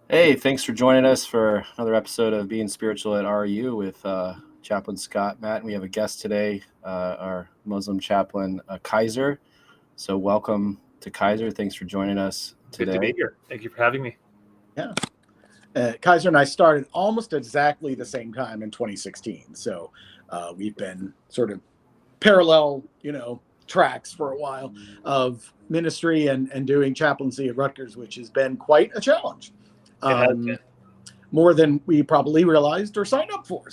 Hey, thanks for joining us for another episode of Being Spiritual at RU with Chaplain Scott, Matt. And we have a guest today, our Muslim chaplain, Kaiser. So, welcome to Kaiser. Thanks for joining us Good to be today. here. Thank you for having me. Yeah. Kaiser and I started almost exactly the same time in 2016. So we've been sort of parallel, tracks for a while of ministry and doing chaplaincy at Rutgers, which has been quite a challenge. It has been. More than we probably realized or signed up for.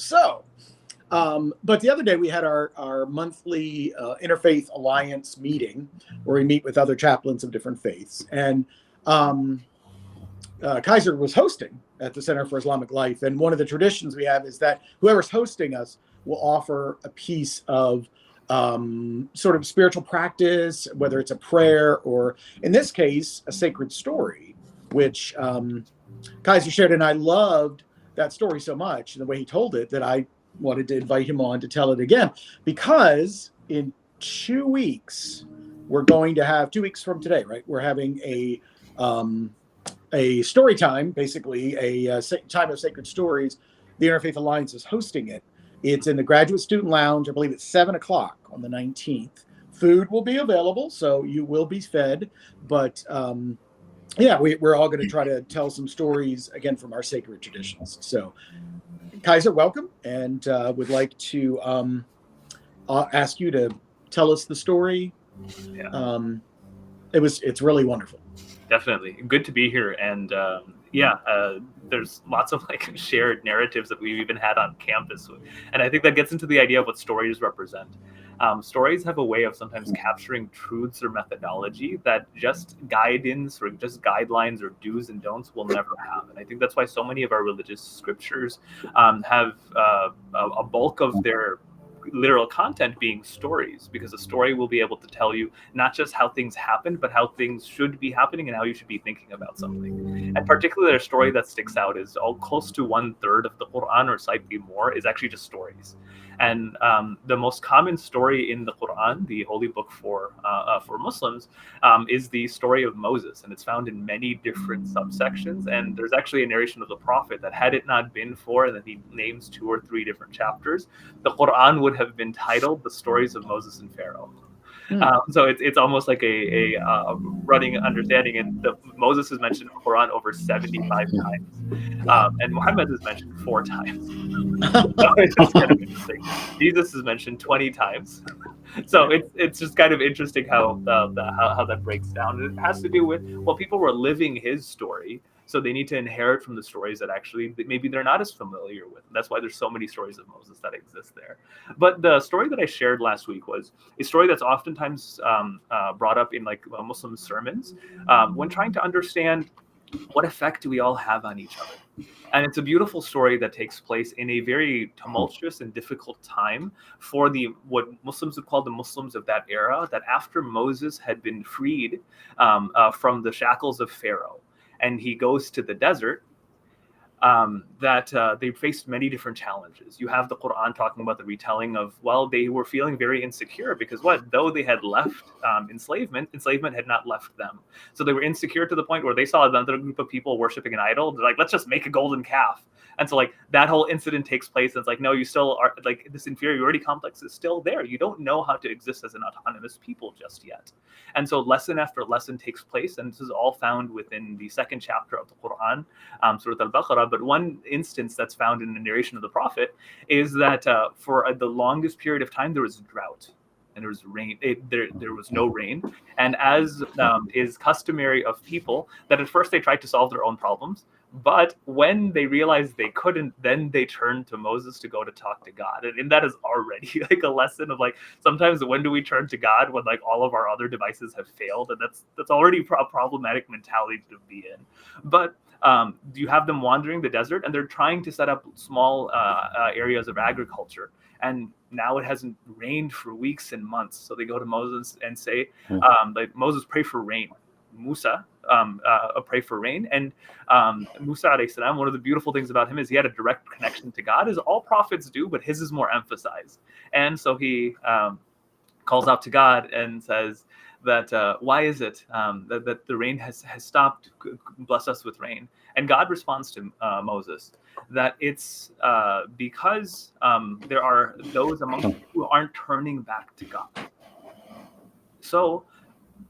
But the other day we had our monthly Interfaith Alliance meeting where we meet with other chaplains of different faiths. And Kaiser was hosting at the Center for Islamic Life. And one of the traditions we have is that whoever's hosting us will offer a piece of sort of spiritual practice, whether it's a prayer or, in this case, a sacred story, which Kaiser shared. And I loved that story so much and the way he told it that I wanted to invite him on to tell it again, because in 2 weeks, we're going to have 2 weeks from today, right? We're having a story time, basically a time of sacred stories. The Interfaith Alliance is hosting it. It's in the Graduate Student Lounge. I believe it's 7:00 on the 19th. Food will be available, so you will be fed. But we're all going to try to tell some stories, again, from our sacred traditions. So, Kaiser, welcome, and would like to ask you to tell us the story. Yeah. It's really wonderful. Definitely. Good to be here. And there's lots of shared narratives that we've even had on campus. And I think that gets into the idea of what stories represent. Stories have a way of sometimes capturing truths or methodology that just guidance or just guidelines or do's and don'ts will never have. And I think that's why so many of our religious scriptures have a bulk of their literal content being stories, because a story will be able to tell you not just how things happened, but how things should be happening and how you should be thinking about something. And particularly a story that sticks out is all close to 1/3 of the Quran, or slightly more, is actually just stories. And the most common story in the Quran, the holy book for Muslims, is the story of Moses, and it's found in many different subsections. And there's actually a narration of the Prophet that, had it not been for, and then he names 2 or 3 different chapters, the Quran would have been titled "The Stories of Moses and Pharaoh." So it's almost like a running understanding. And Moses is mentioned in the Quran over 75 times, and Muhammad is mentioned 4 times. So it's just kind of interesting. Jesus is mentioned 20 times. So it's just kind of interesting how how that breaks down. And it has to do with, well, people were living his story, so they need to inherit from the stories that actually maybe they're not as familiar with. And that's why there's so many stories of Moses that exist there. But the story that I shared last week was a story that's oftentimes brought up in Muslim sermons when trying to understand what effect do we all have on each other. And it's a beautiful story that takes place in a very tumultuous and difficult time for what Muslims would call the Muslims of that era, that after Moses had been freed from the shackles of Pharaoh, and he goes to the desert, they faced many different challenges. You have the Quran talking about the retelling of, well, they were feeling very insecure because though they had left enslavement had not left them. So they were insecure to the point where they saw another group of people worshiping an idol. They're like, let's just make a golden calf. And so that whole incident takes place. And it's like, no, you still are, this inferiority complex is still there. You don't know how to exist as an autonomous people just yet. And so lesson after lesson takes place. And this is all found within the 2nd chapter of the Quran, Surah Al-Baqarah. But one instance that's found in the narration of the Prophet is that for the longest period of time, there was drought. And there was rain. There was no rain. And as is customary of people, that at first they tried to solve their own problems. But when they realized they couldn't, then they turned to Moses to go to talk to God. And that is already a lesson of sometimes when do we turn to God when all of our other devices have failed? And that's already a problematic mentality to be in. But you have them wandering the desert, and they're trying to set up small areas of agriculture. And now it hasn't rained for weeks and months. So they go to Moses and say, Moses, pray for rain. Musa, pray for rain. And Musa alayhi salam, one of the beautiful things about him is he had a direct connection to God, as all prophets do, but his is more emphasized. And so he calls out to God and says that why is it that the rain has stopped? Bless us with rain. And God responds to Moses that it's because there are those amongst you who aren't turning back to God. So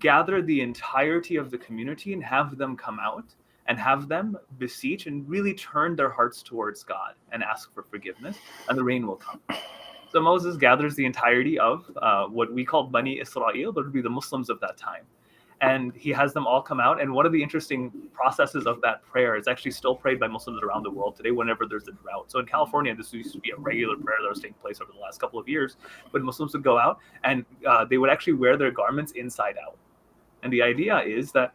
gather the entirety of the community and have them come out and have them beseech and really turn their hearts towards God and ask for forgiveness, and the rain will come. So Moses gathers the entirety of what we call Bani Israel, but would be the Muslims of that time. And he has them all come out. And one of the interesting processes of that prayer is actually still prayed by Muslims around the world today whenever there's a drought. So in California, this used to be a regular prayer that was taking place over the last couple of years. But Muslims would go out and they would actually wear their garments inside out. And the idea is that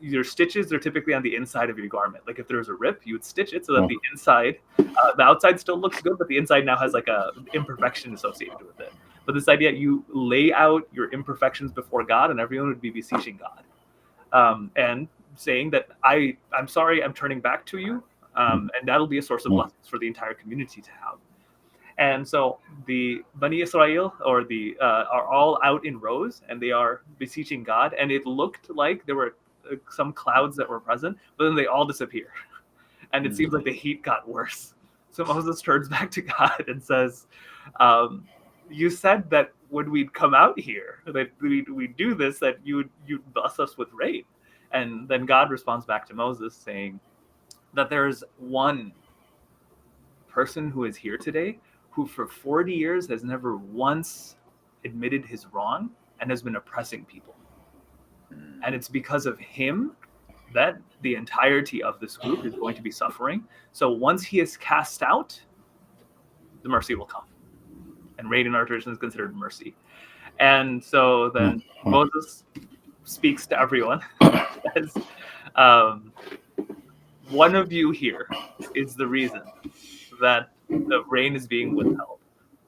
your stitches are typically on the inside of your garment. Like if there's a rip, you would stitch it so that the inside, the outside still looks good, but the inside now has like a imperfection associated with it. But this idea, you lay out your imperfections before God, and everyone would be beseeching God and saying that I'm sorry, I'm turning back to you, and that'll be a source of blessings for the entire community to have. And so the Bani Israel are all out in rows, and they are beseeching God. And it looked like there were some clouds that were present, but then they all disappear. And it seems like the heat got worse. So Moses turns back to God and says, you said that when we'd come out here, that we'd do this, that you'd bless us with rain. And then God responds back to Moses saying that there's one person who is here today who for 40 years has never once admitted his wrong and has been oppressing people. And it's because of him that the entirety of this group is going to be suffering. So once he is cast out, the mercy will come. And rain in our tradition is considered mercy. And so then Moses speaks to everyone. Says, one of you here is the reason that the rain is being withheld.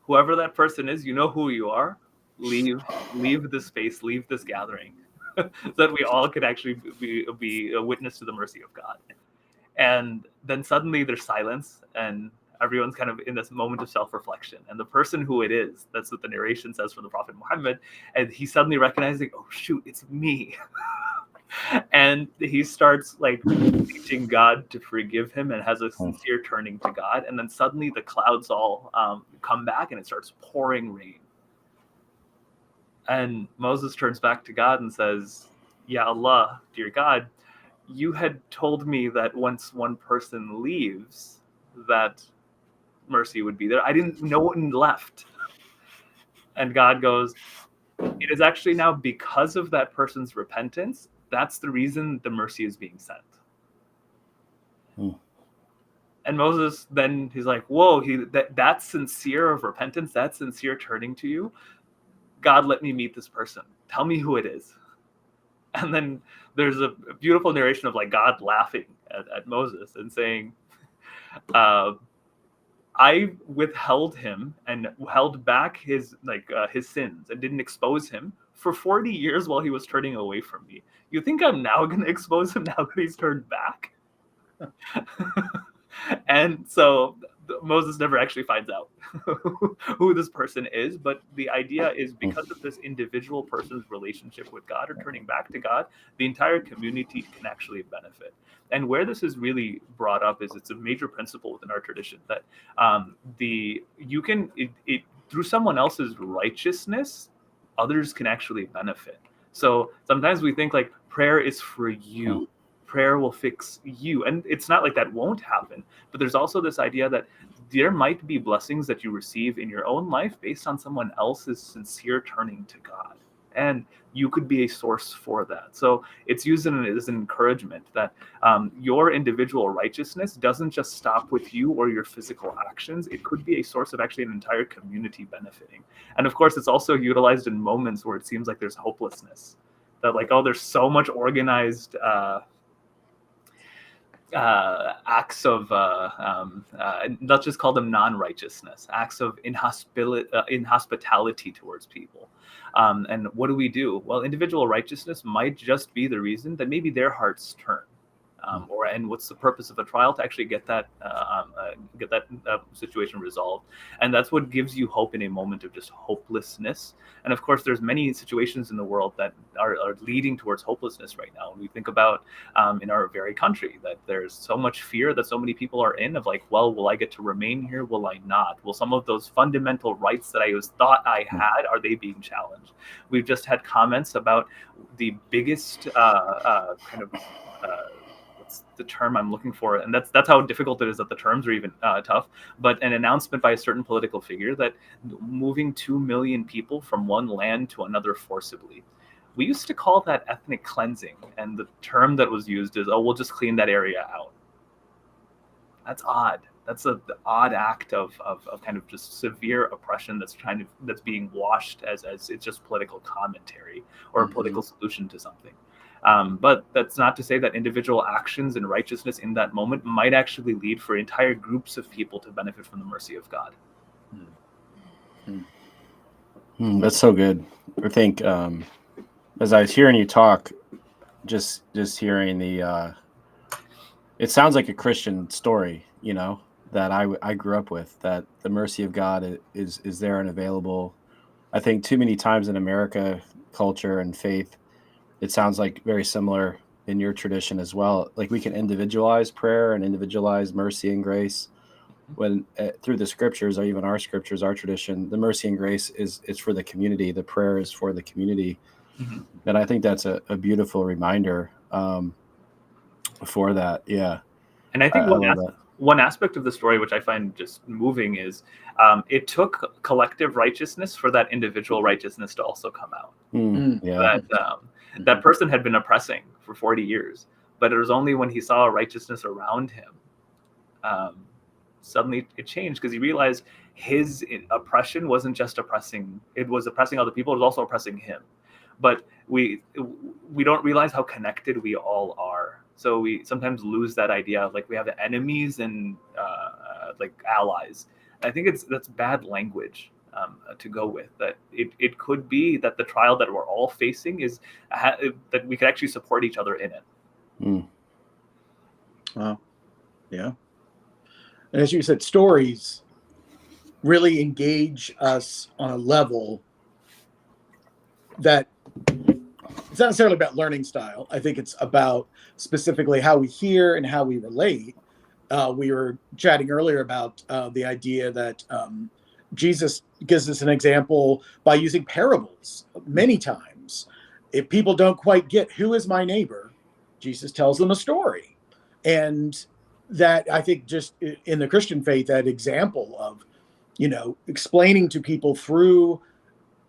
Whoever that person is, you know who you are. Leave this space, leave this gathering, so that we all could actually be a witness to the mercy of God. And then suddenly there's silence, and everyone's kind of in this moment of self-reflection. And the person who it is, that's what the narration says for the Prophet Muhammad, and he suddenly recognizing, oh shoot, it's me. And he starts like teaching God to forgive him and has a sincere turning to God. And then suddenly the clouds all come back and it starts pouring rain. And Moses turns back to God and says, Ya Allah, dear God, you had told me that once one person leaves, that mercy would be there. I didn't know one left. And God goes, it is actually now because of that person's repentance. That's the reason the mercy is being sent. And Moses, then he's like, whoa, that's sincere of repentance, that's sincere turning to you. God, let me meet this person. Tell me who it is. And then there's a beautiful narration of like God laughing at Moses and saying, I withheld him and held back his sins and didn't expose him for 40 years while he was turning away from me. You think I'm now going to expose him now that he's turned back? And so Moses never actually finds out who this person is, but the idea is because of this individual person's relationship with God or turning back to God, the entire community can actually benefit. And where this is really brought up is it's a major principle within our tradition that through someone else's righteousness, others can actually benefit. So sometimes we think like prayer is for you. Prayer will fix you. And it's not like that won't happen, but there's also this idea that there might be blessings that you receive in your own life based on someone else's sincere turning to God. And you could be a source for that. So it's used as an encouragement that your individual righteousness doesn't just stop with you or your physical actions. It could be a source of actually an entire community benefiting. And of course, it's also utilized in moments where it seems like there's hopelessness. That like, oh, there's so much organized acts of let's just call them non-righteousness, acts of inhospitality towards people. And what do we do? Well, individual righteousness might just be the reason that maybe their hearts turn. And what's the purpose of a trial? To actually get that situation resolved. And that's what gives you hope in a moment of just hopelessness. And of course, there's many situations in the world that are leading towards hopelessness right now. We think about in our very country that there's so much fear that so many people are in, of like, well, will I get to remain here? Will I not? Will some of those fundamental rights that I thought I had, are they being challenged? We've just had comments about the biggest what's the term I'm looking for? And that's how difficult it is that the terms are even tough. But an announcement by a certain political figure that moving 2 million people from one land to another forcibly. We used to call that ethnic cleansing, and the term that was used is, oh, we'll just clean that area out. That's odd. That's the odd act of kind of just severe oppression that's being washed as it's just political commentary or a political solution to something. But that's not to say that individual actions and righteousness in that moment might actually lead for entire groups of people to benefit from the mercy of God. That's so good. I think as I was hearing you talk, just hearing it sounds like a Christian story, that I grew up with, that the mercy of God is there and available. I think too many times in America culture and faith, it sounds like very similar in your tradition as well. Like we can individualize prayer and individualize mercy and grace when through the scriptures, or even our scriptures, our tradition, the mercy and grace it's for the community. The prayer is for the community. And I think that's a beautiful reminder for that. Yeah. And I think one aspect of the story, which I find just moving, is it took collective righteousness for that individual righteousness to also come out. Yeah. That person had been oppressing for 40 years, but it was only when he saw righteousness around him, suddenly it changed, because he realized his oppression wasn't just oppressing, it was oppressing other people, it was also oppressing him. But we don't realize how connected we all are. So we sometimes lose that idea of like we have enemies and like allies. I think that's bad language to go with. That it could be that the trial that we're all facing is that we could actually support each other in it. Wow. Yeah. And as you said, stories really engage us on a level that it's not necessarily about learning style. I think it's about specifically how we hear and how we relate. We were chatting earlier about the idea that Jesus gives us an example by using parables many times. If people don't quite get who is my neighbor, Jesus tells them a story. And that, I think, just in the Christian faith, that example of, explaining to people through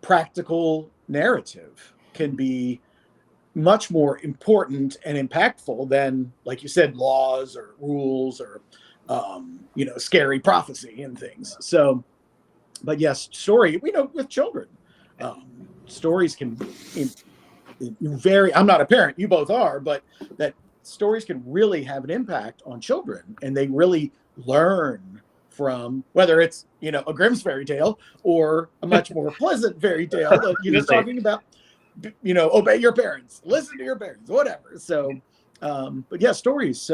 practical narrative can be much more important and impactful than, like you said, laws or rules or scary prophecy and things. So, but yes, story, with children, stories can I'm not a parent, you both are, but that stories can really have an impact on children, and they really learn from, whether it's a Grimm's fairy tale or a much more pleasant fairy tale that talking about obey your parents, listen to your parents, whatever. So but yeah, stories,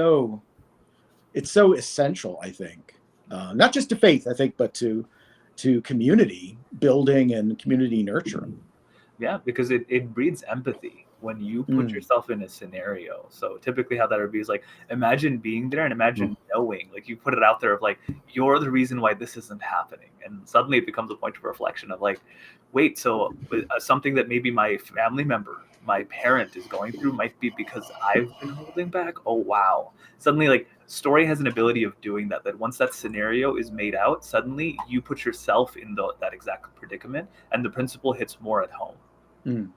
it's so essential, I think, not just to faith, I think, but to community building and community nurturing. Yeah, because it breeds empathy when you put yourself in a scenario. So typically how that would be is like, imagine being there and imagine knowing, like you put it out there of like, you're the reason why this isn't happening. And suddenly it becomes a point of reflection of like, wait, so something that maybe my family member, my parent is going through might be because I've been holding back. Oh, wow. Suddenly, like, story has an ability of doing that once that scenario is made out, suddenly you put yourself in that exact predicament, and the principle hits more at home.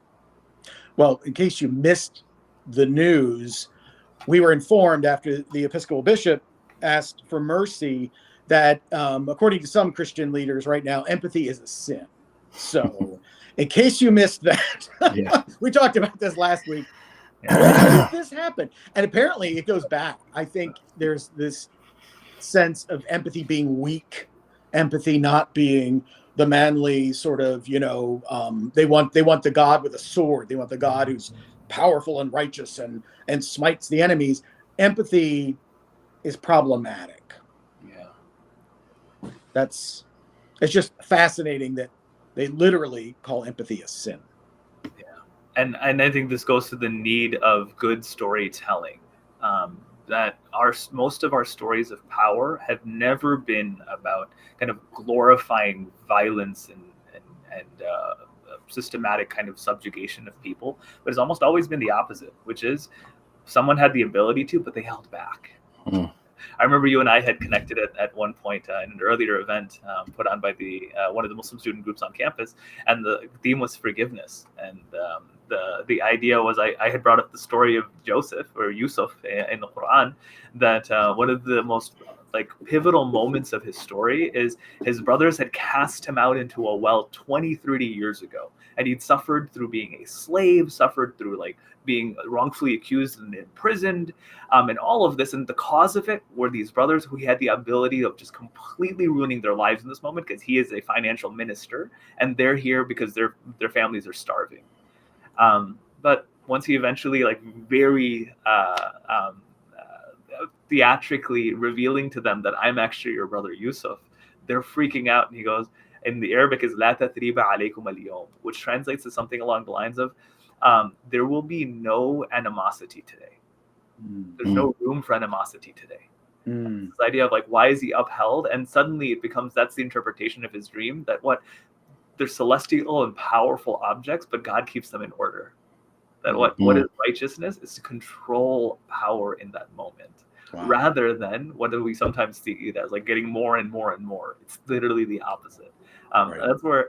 Well, in case you missed the news, we were informed after the Episcopal bishop asked for mercy that according to some Christian leaders right now, empathy is a sin. So in case you missed that, we talked about this last week. How did this happen? And apparently it goes back. I think there's this sense of empathy being weak, empathy not being the manly sort of, they want the God with a sword. They want the God who's powerful and righteous and smites the enemies. empathy is problematic. Yeah. It's just fascinating that they literally call empathy a sin. And I think this goes to the need of good storytelling. That most of our stories of power have never been about kind of glorifying violence and systematic kind of subjugation of people, but it's almost always been the opposite, which is someone had the ability to, but they held back. I remember you and I had connected at one point in an earlier event put on by one of the Muslim student groups on campus, and the theme was forgiveness. And the idea was I had brought up the story of Joseph or Yusuf in the Quran, that one of the most like pivotal moments of his story is his brothers had cast him out into a well 20-30 years ago, and he'd suffered through being a slave, suffered through like being wrongfully accused and imprisoned, and all of this. And the cause of it were these brothers who he had the ability of just completely ruining their lives in this moment, because he is a financial minister and they're here because their families are starving. But once he eventually like very theatrically revealing to them that I'm actually your brother Yusuf, they're freaking out. And he goes, in the Arabic is "La tathriba alaykum al-yawm," which translates to something along the lines of, there will be no animosity today. There's no room for animosity today. This idea of like, why is he upheld? And suddenly it becomes, that's the interpretation of his dream, that they're celestial and powerful objects, but God keeps them in order. That what is righteousness is to control power in that moment. Wow. Rather than what do we sometimes see it as, like getting more and more and more. It's literally the opposite. Right.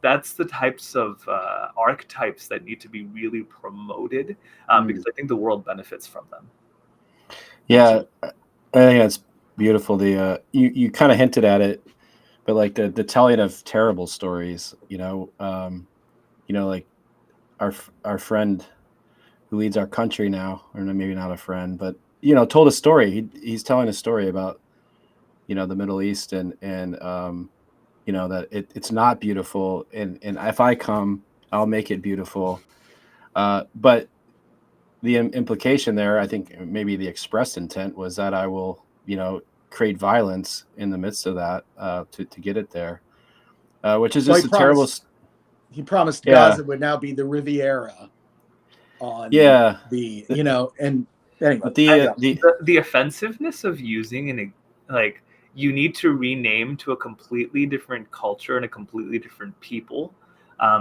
That's the types of archetypes that need to be really promoted, because I think the world benefits from them. Yeah, I think that's beautiful. The you kind of hinted at it, but like the telling of terrible stories, like our friend who leads our country now, or maybe not a friend, but told a story. He's telling a story about the Middle East and that it's not beautiful, and if I come, I'll make it beautiful. But the implication there, I think maybe the expressed intent was that I will create violence in the midst of that to get it there, which is just terrible. He promised Gaza would now be the Riviera on the and anyway, but the offensiveness of using you need to rename to a completely different culture and a completely different people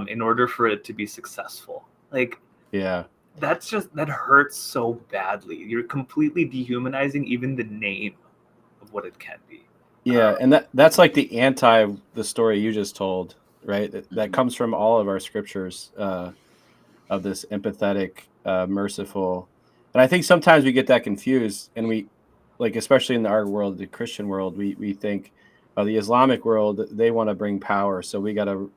in order for it to be successful. That hurts so badly. You're completely dehumanizing even the name of what it can be. And that's like the story you just told, right? That comes from all of our scriptures of this empathetic, merciful. And I think sometimes we get that confused, and we, like, especially in our world, the Christian world, we think, the Islamic world, they want to bring power, so we got to,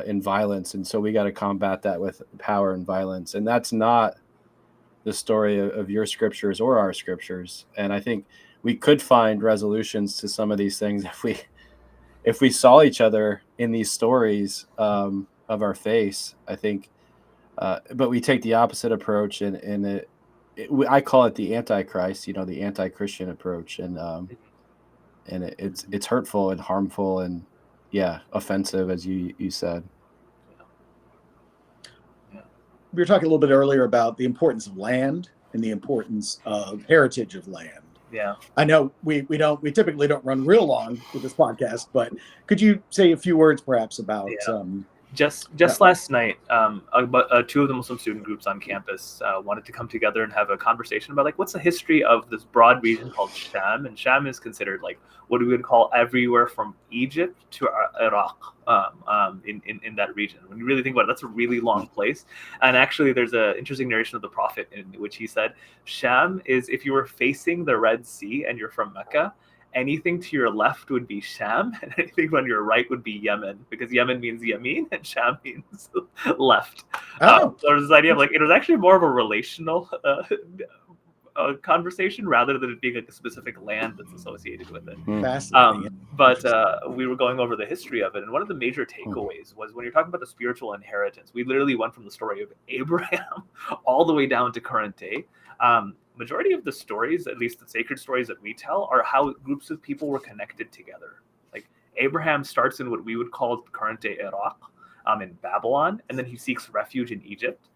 in violence, and so we got to combat that with power and violence. And that's not the story of your scriptures or our scriptures. And I think we could find resolutions to some of these things if we saw each other in these stories of our faith, I think. But we take the opposite approach, and I call it the Antichrist, the anti-Christian approach, and it's hurtful and harmful and offensive, as you said. We were talking a little bit earlier about the importance of land and the importance of heritage of land. Yeah, I know we typically don't run real long with this podcast, but could you say a few words perhaps about just last night, two of the Muslim student groups on campus wanted to come together and have a conversation about what's the history of this broad region called Sham. And Sham is considered what we would call everywhere from Egypt to Iraq in that region. When you really think about it, that's a really long place. And actually, there's an interesting narration of the Prophet in which he said, Sham is if you were facing the Red Sea and you're from Mecca, anything to your left would be Sham, and anything on your right would be Yemen, because Yemen means Yamin and Sham means left. So there's this idea of it was actually more of a relational conversation rather than it being a specific land that's associated with it. But we were going over the history of it, and one of the major takeaways was when you're talking about the spiritual inheritance, we literally went from the story of Abraham all the way down to current day. Majority of the stories, at least the sacred stories that we tell, are how groups of people were connected together. Like Abraham starts in what we would call current day Iraq, in Babylon, and then he seeks refuge in Egypt.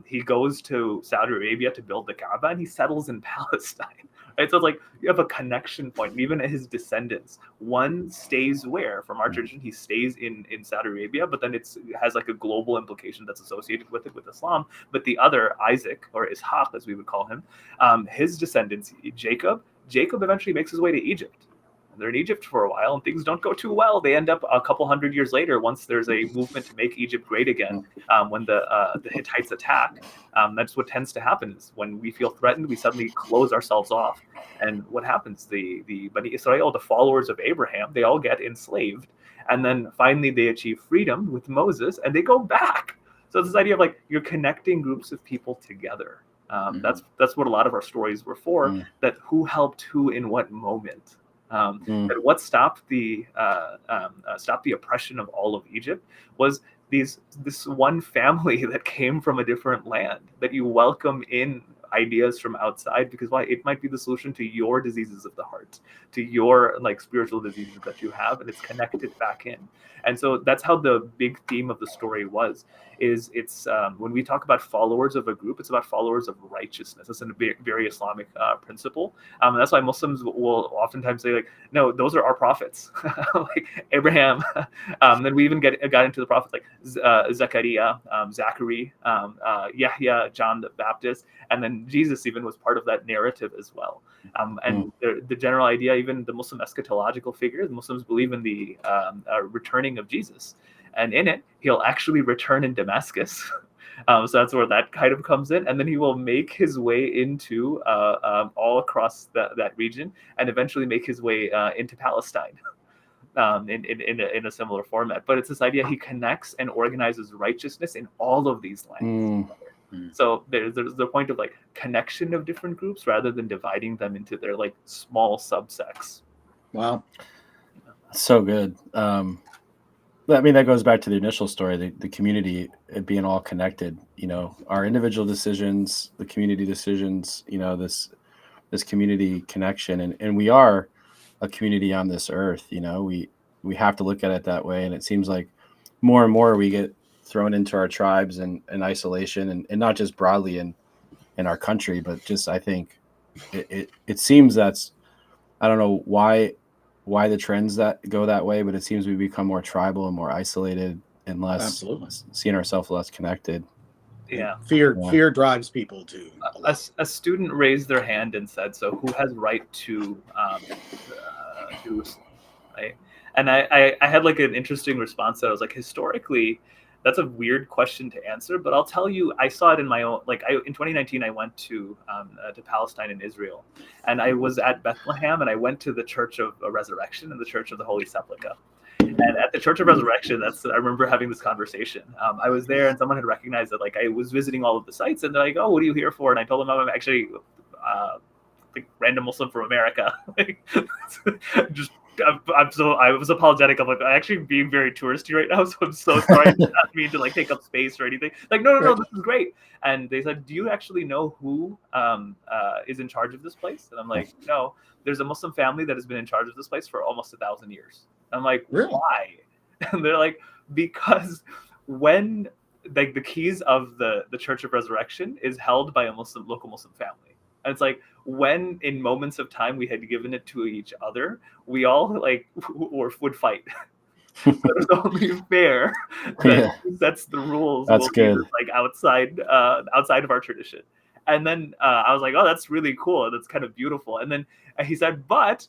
He goes to Saudi Arabia to build the Kaaba, and he settles in Palestine. Right? So it's like you have a connection point. And even his descendants, one stays where? From our tradition, he stays in Saudi Arabia, but then it has like a global implication that's associated with it, with Islam. But the other, Isaac, or Ishaq, as we would call him, his descendants, Jacob eventually makes his way to Egypt. They're in Egypt for a while, and things don't go too well. They end up a couple hundred years later, once there's a movement to make Egypt great again, when the Hittites attack. That's what tends to happen, is when we feel threatened, we suddenly close ourselves off. And what happens? The Bani Israel, the followers of Abraham, they all get enslaved. And then finally they achieve freedom with Moses, and they go back. So it's this idea of like you're connecting groups of people together. That's what a lot of our stories were for, that who helped who in what moment. That what stopped the oppression of all of Egypt was this one family that came from a different land, that you welcome in ideas from outside, because why? It might be the solution to your diseases of the heart, to your like spiritual diseases that you have, and it's connected back in. And so that's how the big theme of the story it's when we talk about followers of a group, it's about followers of righteousness. That's a very Islamic principle. And that's why Muslims will oftentimes say, like, no, those are our prophets, like Abraham. Then we even got into the prophets like Zechariah, Zachary, Yahya, John the Baptist, and then Jesus even was part of that narrative as well. And the general idea, even the Muslim eschatological figures, Muslims believe in the returning of Jesus. And in it, he'll actually return in Damascus. So that's where that kind of comes in. And then he will make his way into all across that region, and eventually make his way into Palestine in a similar format. But it's this idea he connects and organizes righteousness in all of these lands. So there's the point of like connection of different groups rather than dividing them into their like small subsects. Wow. So good. I mean, that goes back to the initial story, the community, it being all connected, our individual decisions, the community decisions, this community connection. And we are a community on this earth, we have to look at it that way. And it seems like more and more we get thrown into our tribes and isolation, and not just broadly in our country, but just, I think it seems that's, I don't know why the trends that go that way, but it seems we become more tribal and more isolated and less seeing ourselves less connected. Yeah. Fear drives people to. A student raised their hand and said, so who has right to Jerusalem, right? And I had like an interesting response that I was like, historically, that's a weird question to answer, but I'll tell you, I saw it in my own, like in 2019, I went to Palestine and Israel, and I was at Bethlehem, and I went to the Church of Resurrection and the Church of the Holy Sepulchre. And at the Church of Resurrection, I remember having this conversation. I was there, and someone had recognized that like I was visiting all of the sites, and they're like, "Oh, what are you here for?" And I told them I'm actually like random Muslim from America. Just I was apologetic. I'm like, I'm actually being very touristy right now, so I'm so sorry. I didn't mean to like take up space or anything. Like, no, this is great. And they said, do you actually know who is in charge of this place? And I'm like, no, there's a Muslim family that has been in charge of this place for almost 1,000 years. I'm like, really? Why? And they're like, because when like the keys of the Church of Resurrection is held by a local Muslim family. And it's like when in moments of time we had given it to each other, we all like would fight. So it's only fair that that's the rules. That's good. Like outside of our tradition. And then I was like, oh, that's really cool. That's kind of beautiful. And then he said, but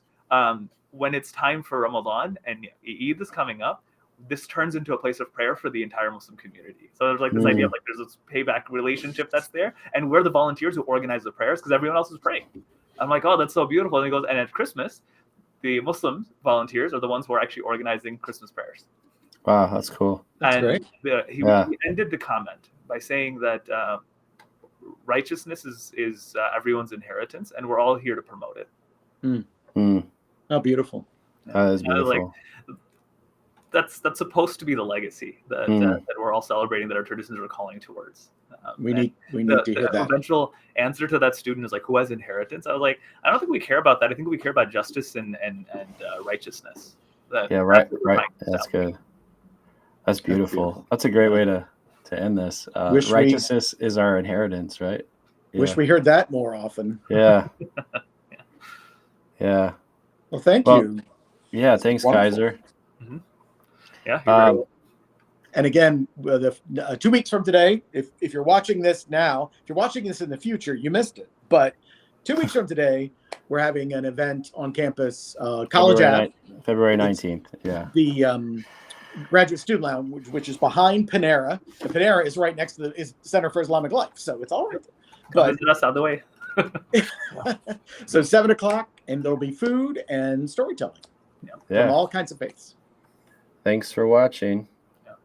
when it's time for Ramadan and Eid is coming up, this turns into a place of prayer for the entire Muslim community. So there's like this idea of like there's this payback relationship that's there, and we're the volunteers who organize the prayers because everyone else is praying. I'm like, oh, that's so beautiful. And he goes, and at Christmas, the Muslim volunteers are the ones who are actually organizing Christmas prayers. Wow, that's cool. That's great. He ended the comment by saying that righteousness is everyone's inheritance, and we're all here to promote it. How beautiful. That is beautiful. that's supposed to be the legacy that we're all celebrating, that our traditions are calling towards. We need to hear that. The eventual answer to that student is like, who has inheritance? I was like, I don't think we care about that. I think we care about justice and righteousness. Right. That's good. That's beautiful. That's a great way to end this. Righteousness is our inheritance, right? Yeah. Wish we heard that more often. Yeah. Yeah. Well, thank you. Yeah, thanks, Kaiser. Mm-hmm. Yeah. And again, 2 weeks from today, if you're watching this now, if you're watching this in the future, you missed it. But 2 weeks from today, we're having an event on campus, College Ave. February 19th. Yeah. The Graduate Student Lounge, which is behind Panera. The Panera is right next to the Center for Islamic Life, so it's all right. But visit us out of the way. So 7 o'clock, and there'll be food and storytelling from all kinds of faiths. Thanks for watching.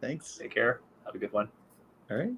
Thanks. Take care. Have a good one. All right.